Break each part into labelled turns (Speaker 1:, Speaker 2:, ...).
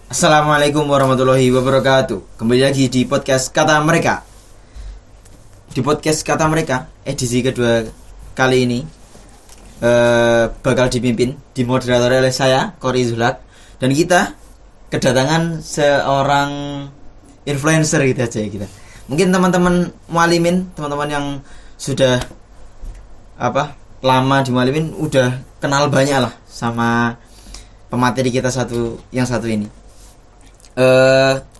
Speaker 1: Assalamualaikum warahmatullahi wabarakatuh. Kembali lagi di podcast Kata Mereka. Di podcast Kata Mereka edisi kedua kali ini bakal dipimpin, dimoderatori oleh saya, Kori Zulak. Dan kita kedatangan seorang influencer gitu aja kita. Mungkin teman-teman mualimin, teman-teman yang sudah lama di mualimin udah kenal banyak lah sama pemateri kita yang satu ini.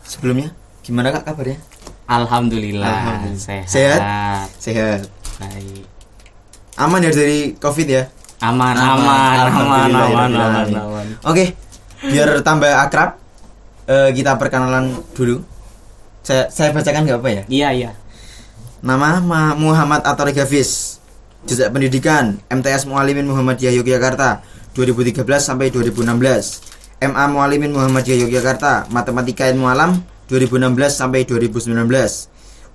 Speaker 1: Sebelumnya gimana Kak kabarnya?
Speaker 2: Alhamdulillah.
Speaker 1: Sehat.
Speaker 2: Baik.
Speaker 1: Aman ya dari Covid ya?
Speaker 2: Aman.
Speaker 1: Oke, biar tambah akrab, kita perkenalan dulu. Saya bacakan nggak apa ya?
Speaker 2: Iya.
Speaker 1: Nama Muhammad Athari Hafiz. Jejak pendidikan MTS Mualimin Muhammadiyah Yogyakarta 2013 sampai 2016. MA Mualimin Muhammadiyah Yogyakarta Matematika Ilmu Alam 2016 sampai 2019.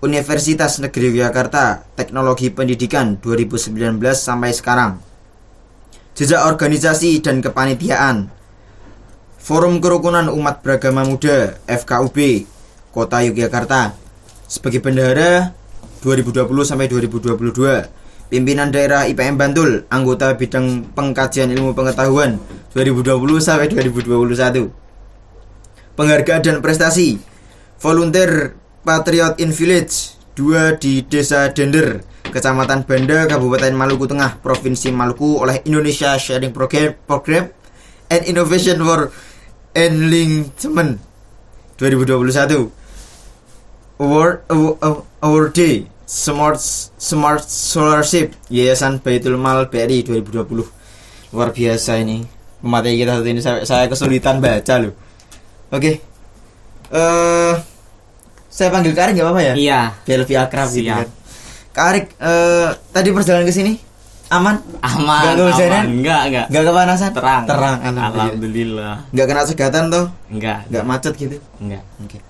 Speaker 1: Universitas Negeri Yogyakarta Teknologi Pendidikan 2019 sampai sekarang. Jejak organisasi dan kepanitiaan Forum Kerukunan Umat Beragama Muda FKUB Kota Yogyakarta sebagai bendahara 2020 sampai 2022. Pimpinan Daerah IPM Bantul, anggota bidang pengkajian ilmu pengetahuan 2020 sampai 2021. Penghargaan dan prestasi Volunteer Patriot in Village 2 di Desa Dender, Kecamatan Banda, Kabupaten Maluku Tengah, Provinsi Maluku oleh Indonesia Sharing Program and Innovation for Enlightenment 2021. Awardee Smart Scholarship Yayasan Baitul Mal BRI 2020. Luar biasa ini pemateri kita satu ini, saya kesulitan baca loh. Oke. Saya panggil Karik nggak apa-apa ya?
Speaker 2: Iya.
Speaker 1: Biar lebih akrab gitu
Speaker 2: Siap.
Speaker 1: kan. Karik, tadi perjalanan ke sini aman? Gak kehujanan?
Speaker 2: Enggak.
Speaker 1: Gak kepanasan?
Speaker 2: Terang.
Speaker 1: Alhamdulillah. Gak kena segatan tuh?
Speaker 2: Enggak
Speaker 1: Macet gitu?
Speaker 2: Enggak.
Speaker 1: Oke.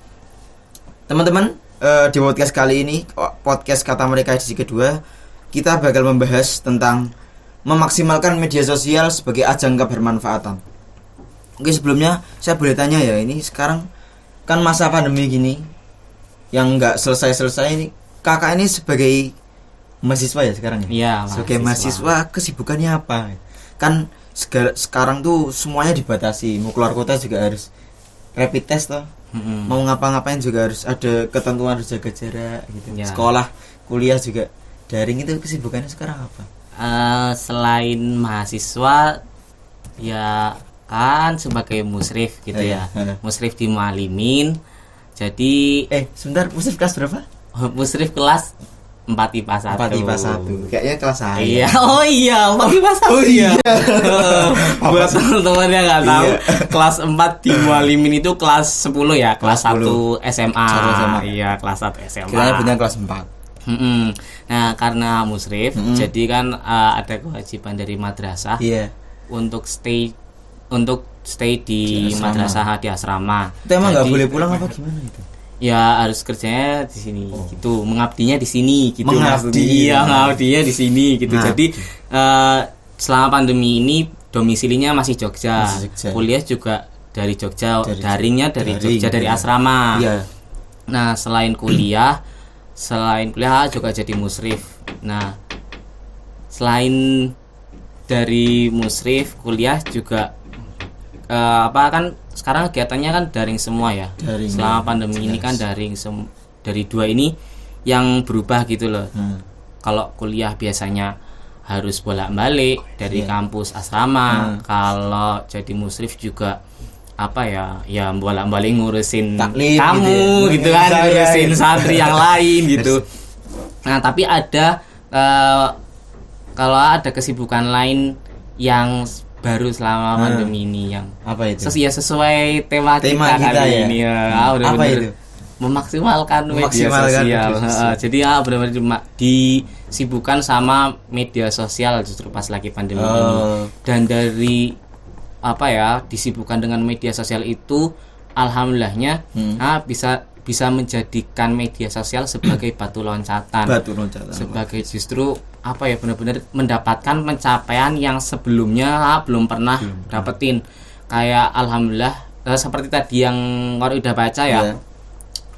Speaker 1: Teman-teman, di podcast kali ini, podcast Kata Mereka edisi kedua, kita bakal membahas tentang memaksimalkan media sosial sebagai ajang kebermanfaatan. Oke, sebelumnya saya boleh tanya ya, ini sekarang kan masa pandemi gini yang nggak selesai ini, kakak ini sebagai mahasiswa ya sekarang ya?
Speaker 2: Iya,
Speaker 1: sebagai mahasiswa kesibukannya apa? Kan sekarang tuh semuanya dibatasi, mau keluar kota juga harus rapid test toh. Mau ngapa-ngapain juga harus ada ketentuan, harus jaga jarak gitu. Ya. Sekolah, kuliah juga daring. Itu kesibukannya sekarang apa?
Speaker 2: Selain mahasiswa ya kan sebagai musrif gitu ya. Musrif di Mualimin. Jadi
Speaker 1: sebentar, musrif kelas berapa?
Speaker 2: Musrif kelas 4 IPA 1.
Speaker 1: 4 IPA 1. Kayaknya kelas saya.
Speaker 2: Iya. Oh iya, 4 IPA 1.
Speaker 1: Oh iya.
Speaker 2: Buat teman-teman yang enggak tahu, kelas 4 di Mualimin itu kelas 10 ya, kelas 1 SMA. Iya, kelas 1 SMA.
Speaker 1: Kiranya punya kelas 4.
Speaker 2: Nah, karena musrif, jadi kan ada kewajiban dari madrasah untuk stay di madrasah, di asrama.
Speaker 1: Itu emang nggak boleh pulang apa gimana itu?
Speaker 2: Ya harus kerjanya di sini gitu, mengabdinya di sini gitu.
Speaker 1: Mengabdinya
Speaker 2: di sini gitu. Jadi selama pandemi ini domisilinya masih Jogja. Kuliah juga dari Jogja, daringnya dari Jogja, dari asrama.
Speaker 1: Iya.
Speaker 2: Nah, selain kuliah juga jadi musrif. Nah, selain dari musrif, kuliah juga kan sekarang kegiatannya kan daring semua ya. Selama pandemi ini kan daring dari 2 ini yang berubah gitu loh. Kalau kuliah biasanya harus bolak-balik dari kampus asrama. Kalau jadi musrif juga ya bolak-balik ngurusin
Speaker 1: taklid
Speaker 2: tamu gitu kan, ngurusin santri yang lain gitu. Nah, tapi ada kalau ada kesibukan lain yang baru selama pandemi ini yang
Speaker 1: apa itu?
Speaker 2: Sesuai tema kita kali ini
Speaker 1: apa itu?
Speaker 2: Memaksimalkan media sosial. Jadi benar-benar disibukkan sama media sosial justru pas lagi pandemi ini. Dan dari disibukkan dengan media sosial itu, alhamdulillahnya bisa menjadikan media sosial sebagai batu loncatan. Sebagai justru benar-benar mendapatkan pencapaian yang sebelumnya belum pernah dapetin. Kayak alhamdulillah seperti tadi yang Ngor udah baca ya.
Speaker 1: Iya.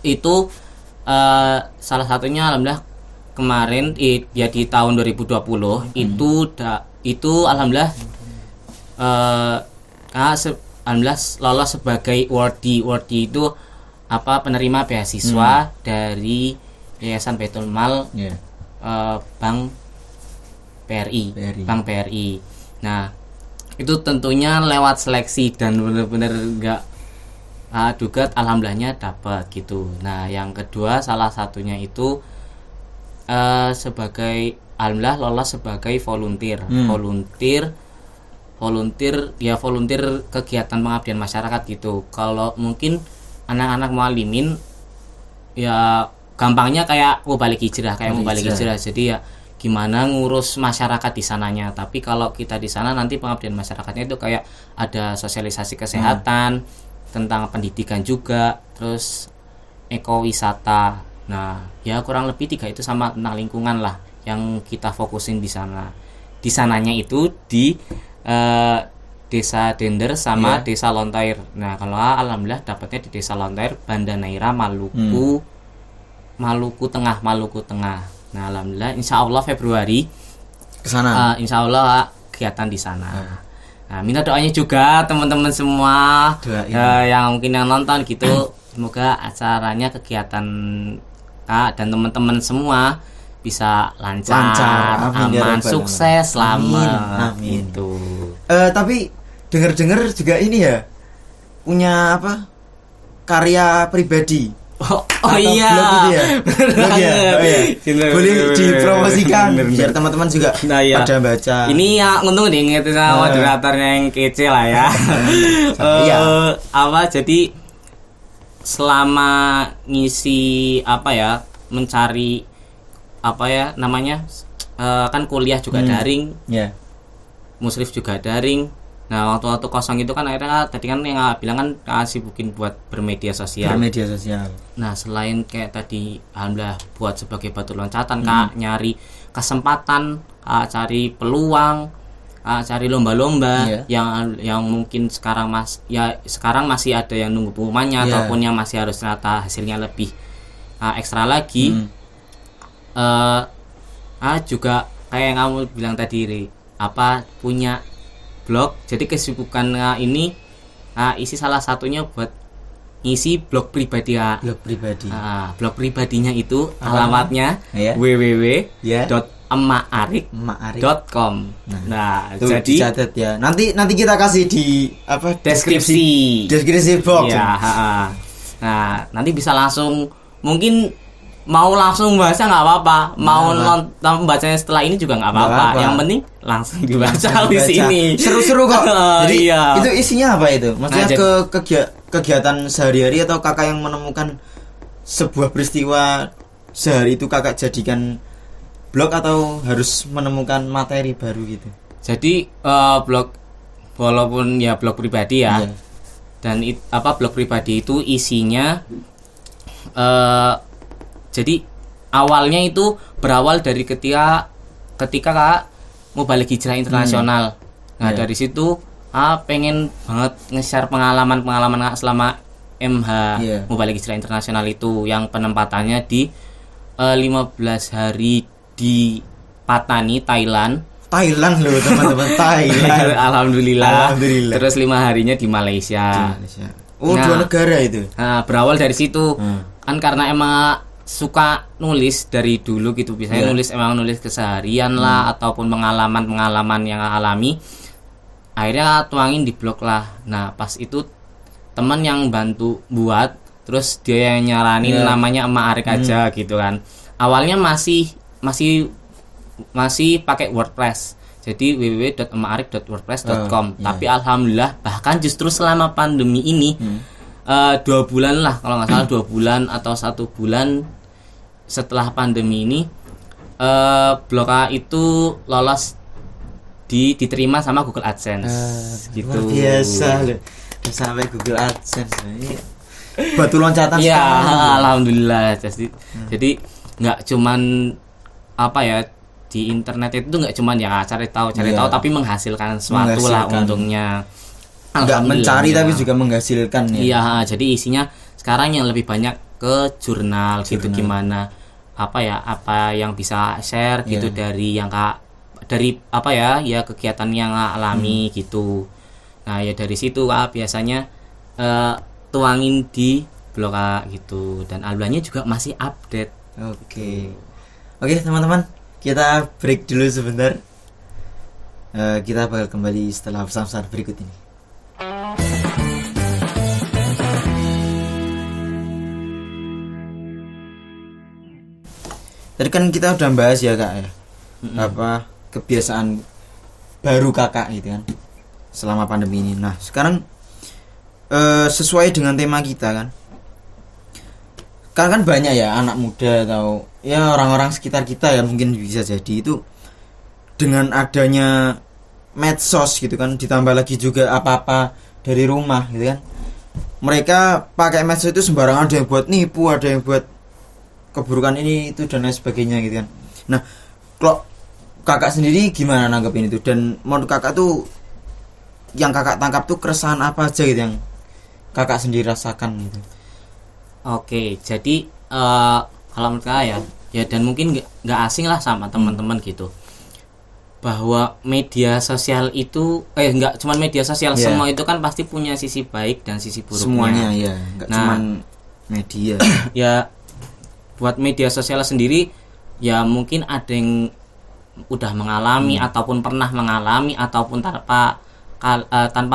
Speaker 2: Itu salah satunya alhamdulillah kemarin ya di tahun 2020 itu alhamdulillah alhamdulillah lolos sebagai awardee. Awardee itu penerima beasiswa dari Yayasan Baitul Mal Bank BRI. Bank BRI. Nah, itu tentunya lewat seleksi dan benar-benar enggak duga alhamdulillahnya dapat gitu. Nah, yang kedua salah satunya itu sebagai alhamdulillah lolos sebagai volunteer. Volunteer kegiatan pengabdian masyarakat gitu. Kalau mungkin anak-anak muallimin ya gampangnya kayak balik hijrah. Jadi ya gimana ngurus masyarakat di sananya. Tapi kalau kita di sana nanti pengabdian masyarakatnya itu kayak ada sosialisasi kesehatan, tentang pendidikan juga, terus ekowisata. Nah, ya kurang lebih 3 itu sama tentang lingkungan lah yang kita fokusin di sana. Di sananya itu di Desa Dender sama Desa Lontair. Nah, kalau alhamdulillah dapatnya di Desa Lontair, Banda Neira, Maluku Tengah. Nah, alhamdulillah insya Allah Februari
Speaker 1: kesana.
Speaker 2: insya Allah kegiatan di sana. Nah, minta doanya juga teman-teman semua yang mungkin yang nonton gitu. Semoga acaranya, kegiatan dan teman-teman semua bisa lancar, aman, sukses, selamat.
Speaker 1: Amin.
Speaker 2: Gitu.
Speaker 1: Tapi dengar-dengar juga ini ya punya karya pribadi.
Speaker 2: Oh
Speaker 1: Atau
Speaker 2: iya.
Speaker 1: blog gitu ya. Blog ya? Oh iya. Boleh dipromosikan biar teman-teman juga pada baca.
Speaker 2: Ini ya untung diinget sama moderatornya yang kece lah ya. Jadi selama ngisi mencari kan kuliah juga daring. Musrif juga daring. Nah, waktu kosong itu kan akhirnya tadi kan yang bilang kan sibukin buat bermedia sosial. Nah, selain kayak tadi alhamdulillah buat sebagai batu loncatan, Kak, nyari kesempatan, cari peluang, cari lomba-lomba yang mungkin sekarang masih ada yang nunggu pengumumannya ataupun yang masih harus ternyata hasilnya lebih ekstra lagi. Juga kayak yang kamu bilang tadi, punya blog. Jadi kesibukan ini isi salah satunya buat ngisi blog pribadi. Blog pribadinya itu alamatnya www.emmaarik.com. Nah, jadi
Speaker 1: dicatat ya. Nanti kita kasih di deskripsi box.
Speaker 2: Nah, nanti bisa langsung, mungkin mau langsung baca nggak apa-apa, mau nonton bacanya setelah ini juga nggak apa-apa. Yang penting langsung dibaca di sini.
Speaker 1: Seru-seru kok. Jadi itu isinya apa itu? Maksudnya kegiatan sehari-hari atau kakak yang menemukan sebuah peristiwa sehari itu kakak jadikan blog atau harus menemukan materi baru gitu? Jadi
Speaker 2: blog walaupun blog pribadi ya. Dan blog pribadi itu isinya jadi awalnya itu berawal dari ketika Kak mau balik hijrah internasional. Nah, dari situ pengen banget nge-share pengalaman selama MH mau balik hijrah internasional itu, yang penempatannya di 15 hari di Patani, Thailand loh teman-teman. Thailand. Alhamdulillah. Terus 5 harinya di Malaysia.
Speaker 1: Oh, 2 negara itu.
Speaker 2: Nah, berawal dari situ. Kan karena emang suka nulis dari dulu gitu, biasanya nulis keseharian lah ataupun pengalaman yang alami, akhirnya tuangin di blog lah. Nah, pas itu teman yang bantu buat, terus dia yang nyaranin namanya Emmaarik aja gitu kan. Awalnya masih pakai WordPress, jadi www.emmaarik.wordpress.com. Tapi alhamdulillah bahkan justru selama pandemi ini 2 bulan lah kalau nggak salah, 2 bulan atau 1 bulan setelah pandemi ini blog itu lolos diterima sama Google AdSense gitu.
Speaker 1: Luar biasa loh, sampai Google AdSense. Batu loncatan
Speaker 2: ya, alhamdulillah. Jadi nggak cuman di internet itu nggak cuman cari tahu tapi menghasilkan sesuatu lah untungnya.
Speaker 1: nggak mencari tapi juga menghasilkan ya.
Speaker 2: Iya, jadi isinya sekarang yang lebih banyak ke jurnal gitu, gimana apa yang bisa share gitu dari yang dari apa ya kegiatan yang alami gitu. Nah ya dari situ biasanya tuangin di blog gitu, dan alumninya juga masih update.
Speaker 1: Oke teman-teman, kita break dulu sebentar. Kita bakal kembali setelah pesan-pesan berikut ini. Tadi kan kita udah bahas ya kak ya, apa kebiasaan baru kakak gitu kan selama pandemi ini. Nah sekarang sesuai dengan tema kita kan banyak ya anak muda atau ya orang-orang sekitar kita ya, mungkin bisa jadi itu dengan adanya medsos gitu kan, ditambah lagi juga apa-apa dari rumah gitu kan, mereka pakai medsos itu sembarangan, ada yang buat nipu, ada yang buat keburukan ini itu dan lain sebagainya gitu kan. Nah kalau kakak sendiri gimana nanggepin itu, dan menurut kakak tuh yang kakak tangkap tuh keresahan apa aja gitu yang kakak sendiri rasakan gitu?
Speaker 2: Oke, jadi kalau menurut kakak ya dan mungkin nggak asing lah sama teman-teman gitu, bahwa media sosial itu nggak cuma media sosial, semua itu kan pasti punya sisi baik dan sisi buruknya.
Speaker 1: Semuanya ya, nggak cuma media.
Speaker 2: Ya buat media sosial sendiri ya mungkin ada yang udah mengalami ataupun pernah mengalami ataupun tanpa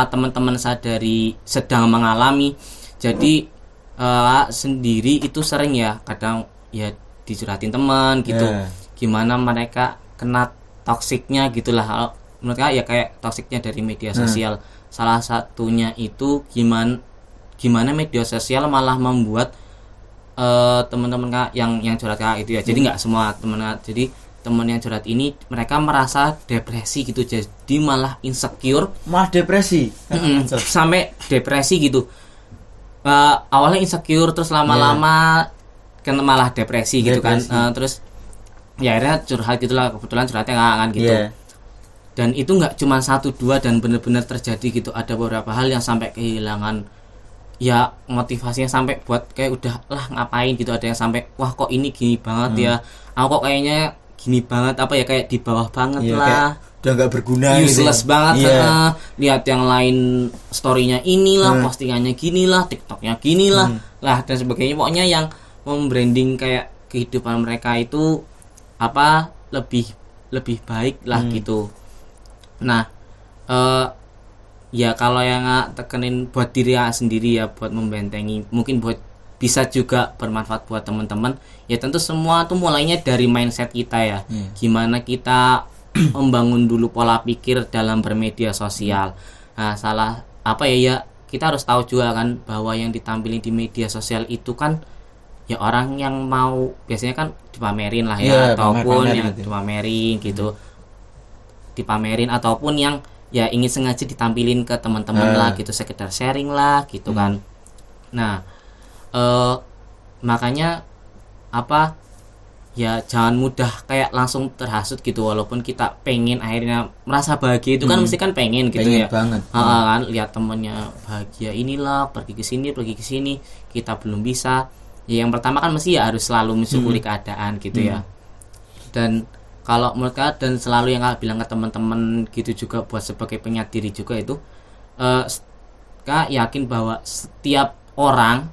Speaker 2: teman-teman sadari sedang mengalami. Jadi sendiri itu sering ya kadang ya dicurhatin teman gitu, gimana mereka kena toksiknya gitulah. Mereka ya kayak toksiknya dari media sosial. Salah satunya itu gimana media sosial malah membuat teman-teman kak yang curhat kak itu ya, jadi nggak semua teman, jadi teman yang curhat ini mereka merasa depresi gitu, jadi malah insecure,
Speaker 1: malah depresi
Speaker 2: sampai depresi gitu. Awalnya insecure terus lama-lama kan malah depresi gitu kan. Terus ya akhirnya curhat gitulah, kebetulan curhatnya kan gitu. Dan itu nggak cuma 1-2 dan benar-benar terjadi gitu, ada beberapa hal yang sampai kehilangan ya motivasinya, sampai buat kayak udah lah ngapain gitu. Ada yang sampai wah kok ini gini banget ya, aku kok kayaknya gini banget, apa ya kayak di bawah banget lah,
Speaker 1: udah nggak berguna,
Speaker 2: useless
Speaker 1: gitu.
Speaker 2: banget. Lihat yang lain storynya inilah, postingannya ginilah, tiktoknya ginilah lah dan sebagainya. Pokoknya yang membranding kayak kehidupan mereka itu apa lebih baik lah gitu. Nah ya kalau yang tekenin buat diri sendiri ya, buat membentengi, mungkin buat bisa juga bermanfaat buat teman-teman ya. Tentu semua tuh mulainya dari mindset kita ya, gimana kita membangun dulu pola pikir dalam bermedia sosial. Nah salah apa ya kita harus tahu juga kan bahwa yang ditampilin di media sosial itu kan ya orang yang mau biasanya kan dipamerin lah ya, ataupun yang dipamerin gitu, dipamerin ataupun yang ya ingin sengaja ditampilin ke teman-teman lah gitu, sekedar sharing lah gitu kan. Nah makanya apa ya jangan mudah kayak langsung terhasut gitu, walaupun kita pengen akhirnya merasa bahagia itu kan mesti kan pengen gitu ya
Speaker 1: banget.
Speaker 2: Kan lihat temennya bahagia inilah, pergi ke sini kita belum bisa ya. Yang pertama kan mesti ya harus selalu mensyukuri keadaan gitu ya. Dan kalau menurut Kak, dan selalu yang Kak bilang ke teman-teman gitu juga buat sebagai pengingat diri juga itu, Kak yakin bahwa setiap orang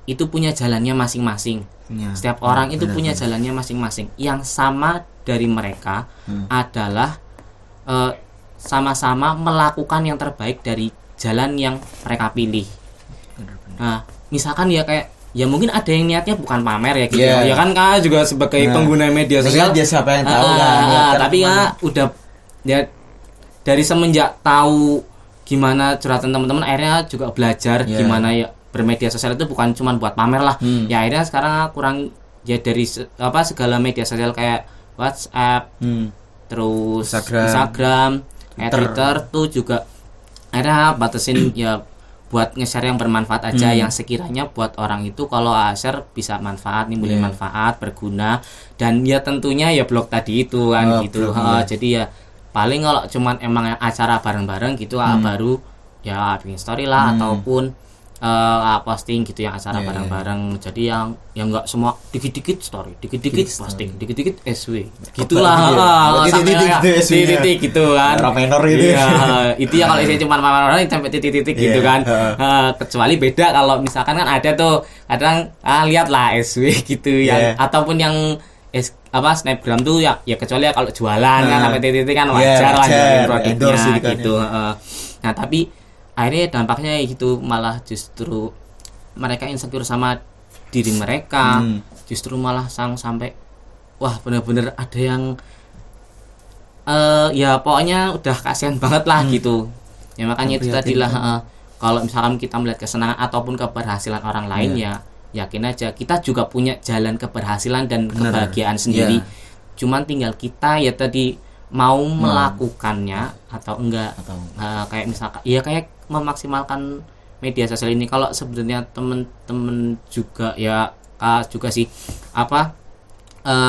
Speaker 2: itu punya jalannya masing-masing. Setiap orang itu punya jalannya masing-masing. Yang sama dari mereka adalah sama-sama melakukan yang terbaik dari jalan yang mereka pilih. Nah, misalkan ya kayak ya mungkin ada yang niatnya bukan pamer ya gitu. Ya kan Kak juga sebagai pengguna media sosial
Speaker 1: dia siapa yang tahu kan.
Speaker 2: Tapi Kak udah ya dari semenjak tahu gimana curhatan teman-teman, akhirnya juga belajar gimana ya bermedia sosial itu bukan cuma buat pamer lah. Ya akhirnya sekarang kurang ya dari segala media sosial kayak WhatsApp, terus Instagram, Twitter tuh juga akhirnya batasin ya buat nge-share yang bermanfaat aja, yang sekiranya buat orang itu kalau share bisa manfaat, nimbulin manfaat, berguna. Dan ya tentunya ya blog tadi itu kan gitu. Jadi ya Paling kalau cuman emang acara bareng-bareng gitu baru ya bikin story lah ataupun posting gitu yang acara bareng-bareng. Jadi yang nggak semua dikit-dikit story, dikit-dikit posting, dikit-dikit SW. Gitulah. Titik-titik gitu kan.
Speaker 3: Ramenor itu.
Speaker 2: Iya, itu ya kalau isinya cuma orang sampai titik-titik gitu kan. Kecuali beda kalau misalkan kan ada tuh kadang lihatlah SW gitu yang ataupun yang snapgram tuh ya kecuali ya kalau jualan kan sampai titik-titik kan wajar lah produknya gitu. Nah, tapi akhirnya dampaknya gitu malah justru mereka insecure sama diri mereka, justru malah sampai wah bener-bener ada yang ya pokoknya udah kasihan banget lah gitu. Ya makanya itu tadilah kalau misalkan kita melihat kesenangan ataupun keberhasilan orang lain ya yakin aja kita juga punya jalan keberhasilan dan kebahagiaan sendiri. Cuman tinggal kita ya tadi mau melakukannya atau enggak. Kayak misalkan ya kayak memaksimalkan media sosial ini. Kalau sebenarnya temen-temen juga ya juga sih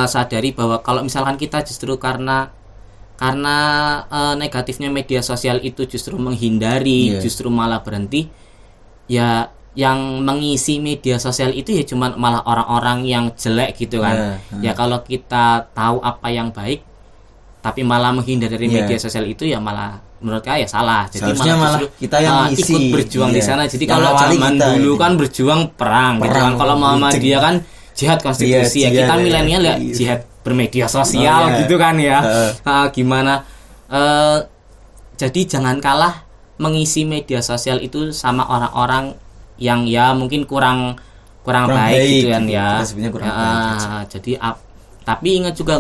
Speaker 2: sadari bahwa kalau misalkan kita justru karena negatifnya media sosial itu justru menghindari, justru malah berhenti, ya yang mengisi media sosial itu ya cuman malah orang-orang yang jelek gitu kan. Ya kalau kita tahu apa yang baik tapi malah menghindar dari media sosial itu ya malah menurut saya ya salah. Jadi malah
Speaker 3: kita yang mengisi,
Speaker 2: ikut berjuang di sana. Jadi kalau zaman dulu kan berjuang perang gitu kan. Kalau Muhammadiyah kan jihad konstitusi ya. Kita milenial ya jihad bermedia sosial gitu kan ya. Gimana jadi jangan kalah mengisi media sosial itu sama orang-orang yang ya mungkin kurang baik gitu kan ya. Jadi tapi ingat juga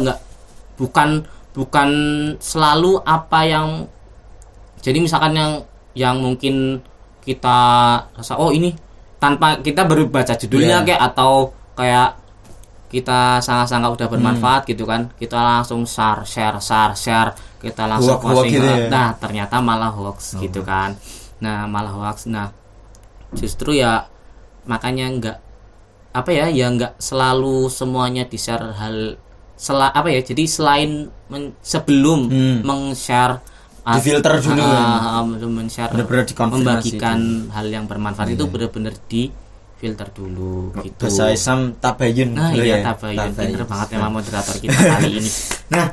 Speaker 2: bukan selalu apa yang jadi misalkan yang mungkin kita rasa ini tanpa kita baru baca judulnya kayak atau kayak kita sangat-sangat udah bermanfaat gitu kan, kita langsung share kita langsung posting gitu ya. Nah ternyata malah hoax gitu kan. Nah malah hoax. Nah justru ya makanya nggak selalu semuanya di share jadi selain sebelum meng-share
Speaker 3: di filter dulu
Speaker 2: men-share membagikan hal yang bermanfaat itu benar-benar di filter dulu gitu.
Speaker 3: Bahasa Islam tabayun.
Speaker 2: Nah iya tabayun. Pinter banget emang moderator kita kali ini.
Speaker 3: Nah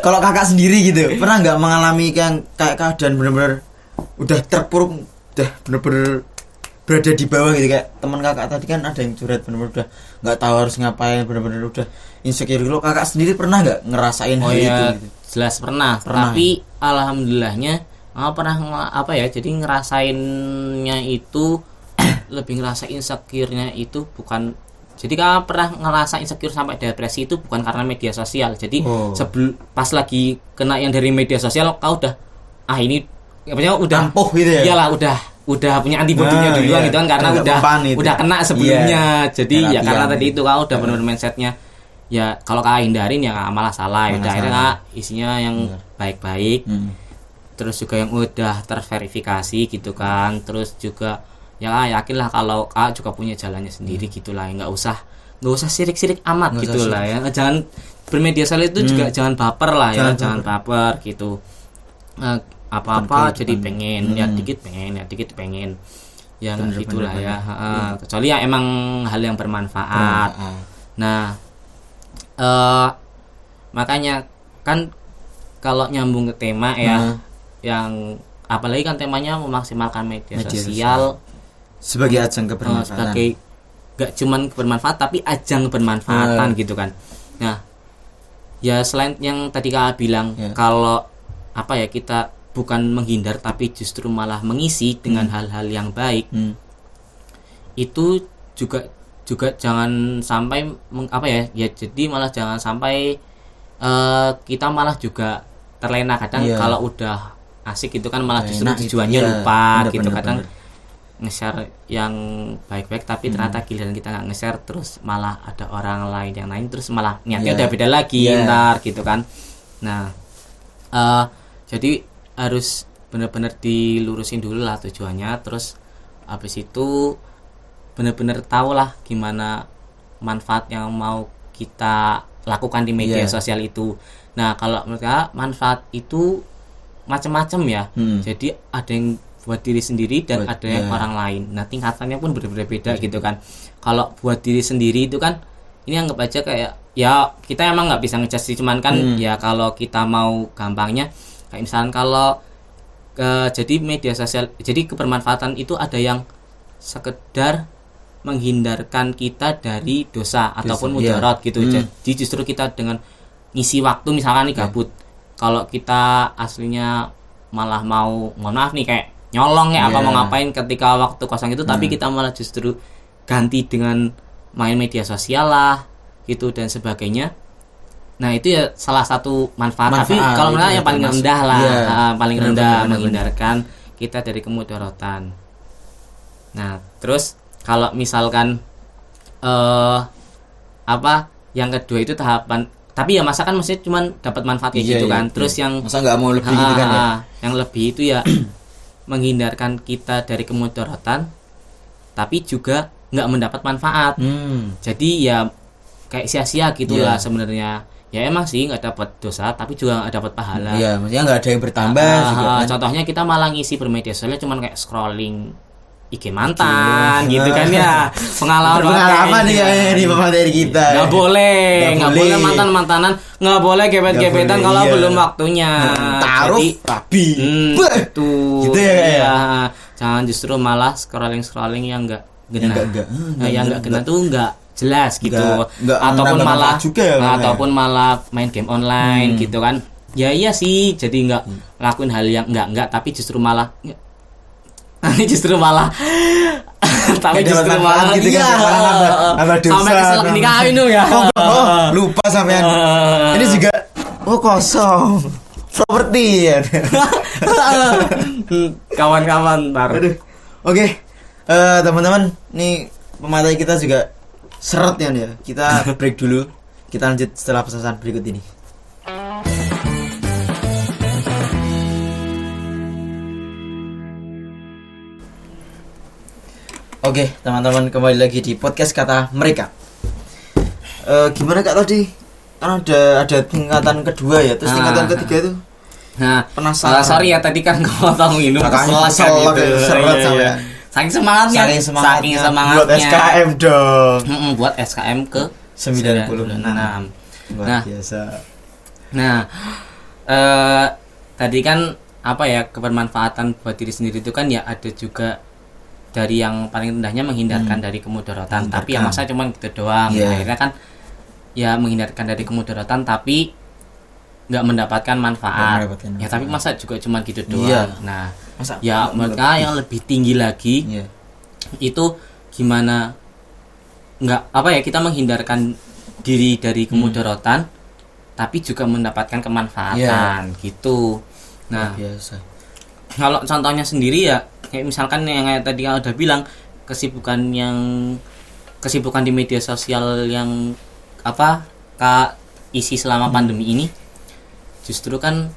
Speaker 3: kalau kakak sendiri gitu pernah nggak mengalami kayak keadaan benar-benar udah terpuruk, udah benar-benar berada di bawah gitu, kayak teman kakak tadi kan ada yang curhat benar-benar udah nggak tahu harus ngapain, benar-benar udah insecure gitu. Kakak sendiri pernah nggak ngerasain hal itu gitu?
Speaker 2: Jelas pernah. Tapi alhamdulillahnya pernah jadi ngerasainnya itu lebih ngerasa insecure-nya itu bukan, jadi kalau pernah ngerasa insecure sampai depresi itu bukan karena media sosial. Jadi pas lagi kena yang dari media sosial kau udah ini udah
Speaker 3: ampuh gitu ya.
Speaker 2: Iyalah udah punya antibodinya duluan gitu kan, karena udah kena sebelumnya. Jadi ya karena tadi itu kau udah benar-benar mindsetnya ya kalau kau hindarin ya malah salah. Udah akhirnya isinya yang baik-baik. Terus juga yang udah terverifikasi gitu kan. Terus juga ya yakinlah kalau kau juga punya jalannya sendiri gitulah. Nggak usah sirik-sirik amat gitulah ya. Jangan bermedia sosial itu juga jangan baper lah ya, jangan baper gitu. Apa-apa jadi pengen, lihat dikit pengen. Ya gitulah ya. Kecuali ya emang hal yang bermanfaat. Nah, makanya kan kalau nyambung ke tema ya, yang apalagi kan temanya memaksimalkan media sosial
Speaker 3: sebagai ajang kebermanfaatan.
Speaker 2: Sebagai gak cuman bermanfaat tapi ajang bermanfaatan gitu kan. Nah, ya selain yang tadi Kak bilang kalau kita bukan menghindar tapi justru malah mengisi dengan hal-hal yang baik. Itu juga jangan sampai jadi malah jangan sampai kita malah juga terlena kadang kalau udah asik gitu kan malah justru tujuannya lupa gitu. Kadang nge-share yang baik-baik tapi ternyata giliran kita nggak nge-share terus malah ada orang lain yang lain terus malah niatnya udah beda lagi ntar gitu kan. Nah jadi harus benar-benar dilurusin dulu lah tujuannya, terus habis itu benar-benar tahu lah gimana manfaat yang mau kita lakukan di media
Speaker 3: Iya.
Speaker 2: sosial itu. Nah, kalau mereka manfaat itu macam-macam ya. Jadi ada yang buat diri sendiri dan
Speaker 3: Buat-
Speaker 2: ada yang
Speaker 3: ya.
Speaker 2: orang lain. Nah, tingkatannya pun berbeda-beda gitu kan. Kalau buat diri sendiri itu kan ini anggap aja kayak ya kita emang nggak bisa ngejudge sih, cuman kan ya kalau kita mau gampangnya kayak misalkan kalau jadi media sosial, jadi kebermanfaatan itu ada yang sekedar menghindarkan kita dari dosa ataupun
Speaker 3: iya.
Speaker 2: mudarat gitu. Jadi justru kita dengan ngisi waktu misalkan nih gabut. Kalau kita aslinya malah mau, mohon maaf nih, kayak nyolong ya apa
Speaker 3: Iya.
Speaker 2: mau ngapain ketika waktu kosong itu, tapi kita malah justru ganti dengan main media sosial lah gitu dan sebagainya. Nah, itu ya salah satu manfaat. Tapi
Speaker 3: Manfaat,
Speaker 2: kalau menurut
Speaker 3: itu
Speaker 2: yang paling
Speaker 3: termasuk.
Speaker 2: rendah lah,
Speaker 3: Iya.
Speaker 2: paling
Speaker 3: Benar,
Speaker 2: rendah
Speaker 3: benar,
Speaker 2: menghindarkan kita dari kemudaratan. Nah, terus kalau misalkan apa yang kedua itu tahapan, tapi ya masa kan maksudnya cuman dapat manfaat kayak
Speaker 3: Iya,
Speaker 2: gitu
Speaker 3: iya,
Speaker 2: kan.
Speaker 3: iya.
Speaker 2: Terus yang
Speaker 3: Masa nggak mau lebih gitu kan ya?
Speaker 2: yang lebih itu ya menghindarkan kita dari kemudaratan tapi juga nggak mendapat manfaat. Jadi ya kayak sia-sia gitulah
Speaker 3: Iya.
Speaker 2: sebenarnya. Ya emang sih nggak dapat dosa tapi juga nggak dapat pahala.
Speaker 3: Iya, maksudnya nggak ada yang bertambah juga kan.
Speaker 2: Contohnya kita malah ngisi bermedia sosial cuman kayak scrolling IG mantan gitu kan ya. Pengalaman
Speaker 3: Pengalaman nih kayaknya di pemateri kita.
Speaker 2: nggak boleh
Speaker 3: Nggak boleh.
Speaker 2: mantan-mantanan, nggak boleh gebet-gebetan
Speaker 3: Nggak
Speaker 2: kalau
Speaker 3: boleh, iya.
Speaker 2: belum waktunya.
Speaker 3: Taruh
Speaker 2: Jadi,
Speaker 3: rapi. Beuh.
Speaker 2: itu
Speaker 3: Gitu ya, kayak
Speaker 2: iya. Jangan justru malah scrolling yang nggak gena.
Speaker 3: enggak.
Speaker 2: Yang nggak gena tuh nggak jelas gitu.
Speaker 3: Nggak
Speaker 2: Ataupun
Speaker 3: menambah
Speaker 2: malah
Speaker 3: manfaat juga ya, Bang, ya?
Speaker 2: ataupun malah main game online gitu kan. Ya iya sih, jadi nggak lakuin hal yang enggak, tapi justru malah justru malah tapi
Speaker 3: Nggak dapat
Speaker 2: justru
Speaker 3: manfaat
Speaker 2: malah
Speaker 3: gitu kan,
Speaker 2: iya,
Speaker 3: malah nambah dosa,
Speaker 2: sampai keselak
Speaker 3: kan.
Speaker 2: nikah itu ya.
Speaker 3: Oh, lupa sampean. Ini juga kosong. Properti ya.
Speaker 2: Kawan-kawan ntar.
Speaker 3: Aduh. Oke. Teman-teman, nih pemateri kita juga seret ya nih ya. Kita break dulu. Kita lanjut setelah pesan berikut ini. Oke, teman-teman, kembali lagi di podcast Kata Mereka. Gimana Kak tadi? Kan ada tingkatan kedua ya, terus tingkatan ketiga itu
Speaker 2: Nah,
Speaker 3: penasaran.
Speaker 2: sorry ya tadi kan ngomong minum
Speaker 3: Makanya
Speaker 2: kesel
Speaker 3: kesel,
Speaker 2: gitu.
Speaker 3: seret
Speaker 2: Iya,
Speaker 3: sampai.
Speaker 2: iya. Saking semangatnya.
Speaker 3: Saking semangatnya buat SKM dong.
Speaker 2: Buat SKM ke
Speaker 3: 96.
Speaker 2: Nah,
Speaker 3: Luar biasa.
Speaker 2: Nah, tadi kan apa ya, kebermanfaatan buat diri sendiri itu kan ya ada juga dari yang paling rendahnya menghindarkan dari kemudaratan. Tapi ya masa cuma gitu doang.
Speaker 3: Iya.
Speaker 2: Akhirnya kan ya menghindarkan dari kemudaratan tapi nggak mendapatkan manfaat.
Speaker 3: Nggak mendapatkan
Speaker 2: Ya tapi masa juga cuma gitu doang.
Speaker 3: Iya.
Speaker 2: Nah,
Speaker 3: Masa
Speaker 2: ya mereka yang lebih tinggi lagi
Speaker 3: Iya.
Speaker 2: itu gimana nggak apa ya, kita menghindarkan diri dari kemudaratan tapi juga mendapatkan kemanfaatan gitu. Nah,
Speaker 3: biasa.
Speaker 2: kalau contohnya sendiri ya kayak misalkan yang kayak tadi kan udah bilang, kesibukan di media sosial yang apa isi selama pandemi ini justru kan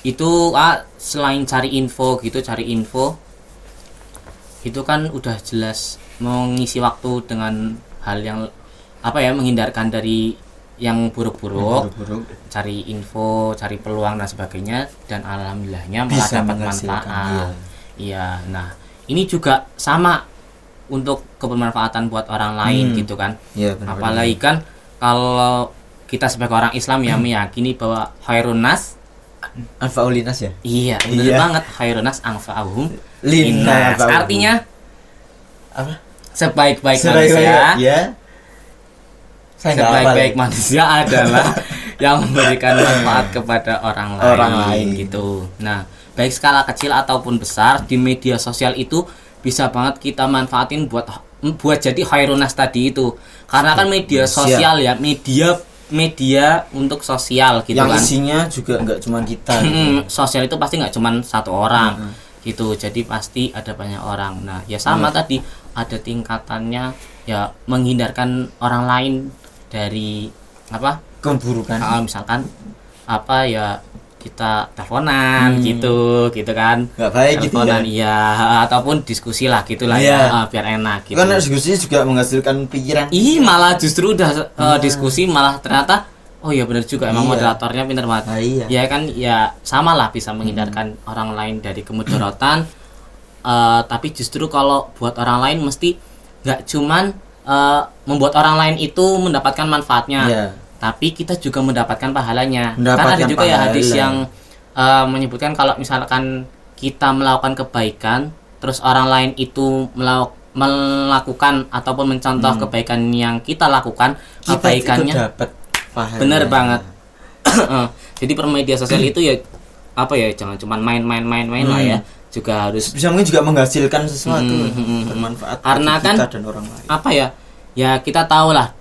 Speaker 2: itu selain cari info itu kan udah jelas mau ngisi waktu dengan hal yang apa ya, menghindarkan dari yang buruk-buruk, cari info, cari peluang dan sebagainya, dan alhamdulillahnya malah
Speaker 3: Bisa
Speaker 2: dapat
Speaker 3: menghasilkan,
Speaker 2: manfaat. Iya, nah ini juga sama untuk kebermanfaatan buat orang lain gitu kan.
Speaker 3: Iya, benar.
Speaker 2: Apalagi kan kalau kita sebagai orang Islam ya meyakini bahwa khairun nas,
Speaker 3: Anfa'ulinas ya.
Speaker 2: iya bener
Speaker 3: Iya.
Speaker 2: banget, khairun nas anfa'uhum
Speaker 3: Linnas.
Speaker 2: linnas. Artinya
Speaker 3: Apa?
Speaker 2: sebaik-baik manusia,
Speaker 3: Ya. Saya nggak hafal.
Speaker 2: sebaik-baik manusia adalah yang memberikan manfaat kepada orang lain gitu. Nah, baik skala kecil ataupun besar di media sosial itu bisa banget kita manfaatin buat jadi khairunas tadi itu. Karena kan media sosial ya, media untuk sosial gitu
Speaker 3: yang
Speaker 2: kan.
Speaker 3: isinya juga nggak cuma kita gitu.
Speaker 2: Sosial itu pasti nggak cuma satu orang gitu, jadi pasti ada banyak orang. Nah ya sama tadi ada tingkatannya ya, menghindarkan orang lain dari apa
Speaker 3: Keburukan.
Speaker 2: misalkan apa ya, kita teleponan gitu kan,
Speaker 3: Nggak baik gitu
Speaker 2: teleponan
Speaker 3: ya.
Speaker 2: iya, ataupun diskusi lah gitulah
Speaker 3: Iya.
Speaker 2: ya, biar enak gitu.
Speaker 3: Kan diskusi juga menghasilkan pikiran.
Speaker 2: Ih, malah justru udah diskusi malah ternyata Oh iya benar juga, emang
Speaker 3: Iya.
Speaker 2: moderatornya pintar banget.
Speaker 3: Nah, iya.
Speaker 2: Ya kan ya sama lah bisa menghindarkan orang lain dari kemudaratan. Tapi justru kalau buat orang lain mesti nggak cuman membuat orang lain itu mendapatkan manfaatnya,
Speaker 3: Iya.
Speaker 2: tapi kita juga mendapatkan pahalanya. Kan
Speaker 3: Mendapatkan
Speaker 2: ada juga ya hadis
Speaker 3: pahala.
Speaker 2: yang menyebutkan kalau misalkan kita melakukan kebaikan, terus orang lain itu melakukan ataupun mencontoh kebaikan yang kita lakukan,
Speaker 3: Kita
Speaker 2: kebaikannya
Speaker 3: ikut dapat pahala.
Speaker 2: bener banget. Jadi permedia sosial itu ya apa ya, jangan cuma main lah ya, juga harus
Speaker 3: Bisa mungkin juga menghasilkan sesuatu bermanfaat
Speaker 2: Karena
Speaker 3: bagi kita
Speaker 2: kan
Speaker 3: dan orang lain.
Speaker 2: apa ya, ya kita tahu lah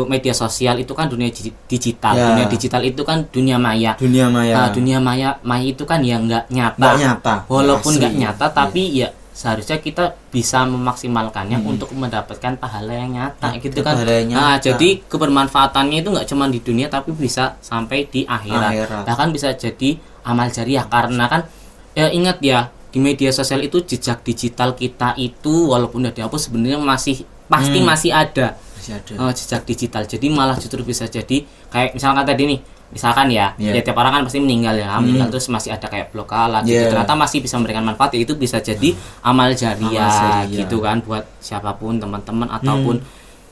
Speaker 2: media sosial itu kan dunia digital.
Speaker 3: Ya.
Speaker 2: Dunia digital itu kan dunia maya.
Speaker 3: Dunia maya.
Speaker 2: Nah, dunia maya itu kan ya nggak nyata.
Speaker 3: Nggak nyata.
Speaker 2: Walaupun
Speaker 3: Asli.
Speaker 2: nggak nyata, tapi ya seharusnya kita bisa memaksimalkannya untuk mendapatkan pahala yang nyata gitu kan.
Speaker 3: pahala yang
Speaker 2: Nah,
Speaker 3: nyata.
Speaker 2: jadi kebermanfaatannya itu nggak cuma di dunia tapi bisa sampai di akhirat. Bahkan bisa jadi amal jariah, karena kan ya ingat ya, di media sosial itu jejak digital kita itu walaupun udah dihapus sebenarnya masih ada.
Speaker 3: Masih ada.
Speaker 2: Jejak digital. Jadi malah justru bisa jadi kayak misalkan tadi nih, misalkan ya,
Speaker 3: Iya.
Speaker 2: ya tiap orang kan pasti meninggal ya, meninggal terus masih ada kayak blok gitu.
Speaker 3: Iya.
Speaker 2: Ternyata masih bisa memberikan manfaat, ya itu bisa jadi amal jariah,
Speaker 3: Amal jariah.
Speaker 2: gitu kan, buat siapapun, teman-teman ataupun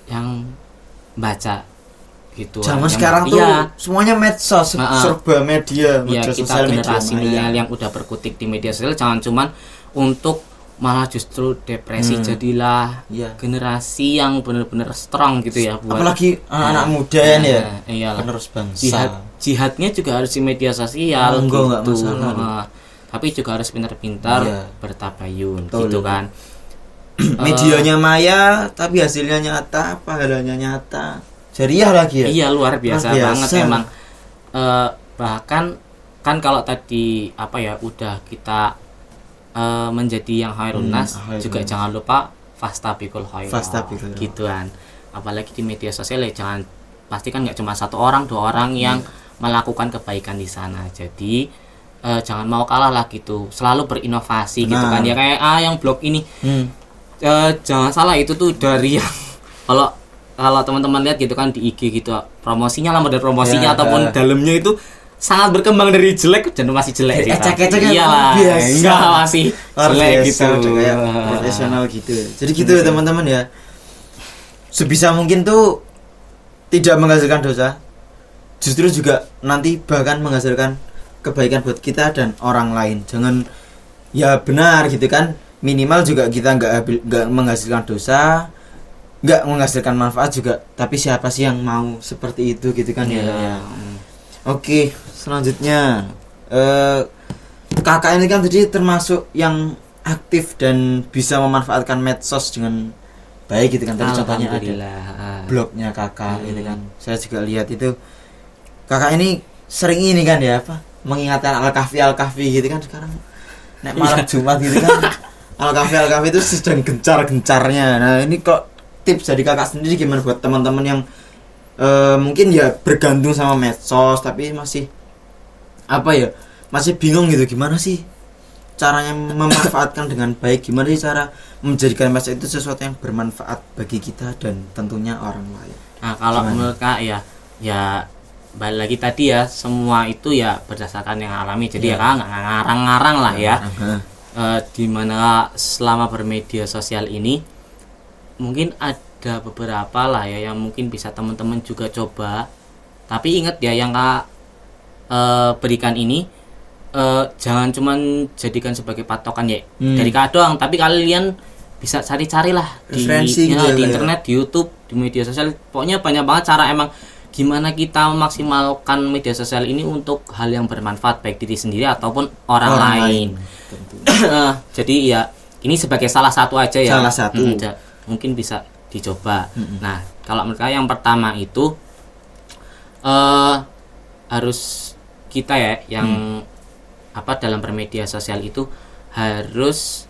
Speaker 2: yang baca gitu.
Speaker 3: Zaman
Speaker 2: Yang-
Speaker 3: sekarang tuh
Speaker 2: iya.
Speaker 3: semuanya medsos,
Speaker 2: Ya
Speaker 3: serba media
Speaker 2: kita
Speaker 3: sosial, media
Speaker 2: generasi
Speaker 3: maya.
Speaker 2: milenial yang udah berkutik di media sosial, jangan cuman untuk malah justru depresi. Jadilah
Speaker 3: Iya.
Speaker 2: generasi yang benar-benar strong gitu ya, buat
Speaker 3: Apalagi anak-anak muda ya.
Speaker 2: iyalah.
Speaker 3: Penerus bangsa.
Speaker 2: Jihadnya juga harus di media sosial
Speaker 3: Monggo, nggak
Speaker 2: gitu.
Speaker 3: masalah.
Speaker 2: Heeh. Tapi juga harus pintar-pintar
Speaker 3: Iya.
Speaker 2: bertabayun
Speaker 3: Betul.
Speaker 2: gitu kan.
Speaker 3: Medianya maya tapi hasilnya nyata, pahalanya nyata. Jariah lagi ya.
Speaker 2: Iya, luar biasa,
Speaker 3: Luar biasa.
Speaker 2: banget emang. Bahkan kan kalau tadi apa ya, udah kita menjadi yang khairun nas,
Speaker 3: khairun
Speaker 2: juga
Speaker 3: nas.
Speaker 2: jangan lupa fastabiqul khairat
Speaker 3: Fastabiqul khairat.
Speaker 2: gituan. Apalagi di media sosial ya, jangan, pasti kan nggak cuma satu orang, dua orang yang melakukan kebaikan di sana. Jadi jangan mau kalah lah gitu, selalu berinovasi gitu kan ya, kayak yang blog ini. Jangan salah, itu tuh dari yang kalau teman-teman lihat gitu kan di IG gitu, promosinya lah, model promosinya
Speaker 3: Ya,
Speaker 2: ataupun dalamnya itu sangat berkembang dari jelek dan masih jelek
Speaker 3: Dari
Speaker 2: gitu.
Speaker 3: ecek-ecek kan
Speaker 2: Iya
Speaker 3: luar
Speaker 2: lah,
Speaker 3: biasa.
Speaker 2: enggak masih
Speaker 3: Luar
Speaker 2: jelek
Speaker 3: biasa,
Speaker 2: gitu.
Speaker 3: udah kayak profesional gitu. Jadi gitu ya teman-teman ya. Sebisa mungkin tuh tidak menghasilkan dosa, justru juga nanti bahkan menghasilkan kebaikan buat kita dan orang lain. Jangan, ya benar gitu kan, minimal juga kita nggak menghasilkan dosa, nggak menghasilkan manfaat juga. Tapi siapa sih yang mau seperti itu gitu kan ya.
Speaker 2: Iya.
Speaker 3: Oke, selanjutnya kakak ini kan tadi termasuk yang aktif dan bisa memanfaatkan medsos dengan baik gitu kan. Tadi contohnya ada
Speaker 2: Alhamdulillah.
Speaker 3: blognya kakak gitu kan. Saya juga lihat itu kakak ini sering ini kan ya, apa, mengingatkan Al-Kahfi gitu kan sekarang. Nek malam Jumat gitu kan, Al-Kahfi itu sedang gencar-gencarnya. Nah ini kok tips dari kakak sendiri gimana buat teman-teman yang mungkin ya bergantung sama medsos tapi masih apa ya, masih bingung gitu, gimana sih caranya memanfaatkan dengan baik, gimana sih cara menjadikan medsos itu sesuatu yang bermanfaat bagi kita dan tentunya orang lain.
Speaker 2: Nah, kalau
Speaker 3: Gimana?
Speaker 2: menurut Kak ya balik lagi tadi ya, semua itu ya berdasarkan yang alami. Jadi ya
Speaker 3: Iya.
Speaker 2: Kak nggak ngarang-ngarang lah ya.
Speaker 3: Aha.
Speaker 2: Dimana selama bermedia sosial ini mungkin ada beberapa lah ya yang mungkin bisa teman-teman juga coba. Tapi ingat ya, yang Kak berikan ini jangan cuman jadikan sebagai patokan ya dari Kak doang, tapi kalian bisa cari-carilah
Speaker 3: Referensi gitu
Speaker 2: di
Speaker 3: ya.
Speaker 2: internet, di YouTube, di media sosial. Pokoknya banyak banget cara emang gimana kita memaksimalkan media sosial ini untuk hal yang bermanfaat baik diri sendiri ataupun orang lain.
Speaker 3: Tentu.
Speaker 2: Jadi ya ini sebagai salah satu aja ya.
Speaker 3: Salah satu.
Speaker 2: Mungkin bisa dicoba. Nah, kalau menurut saya yang pertama itu harus kita ya yang apa dalam bermedia sosial itu harus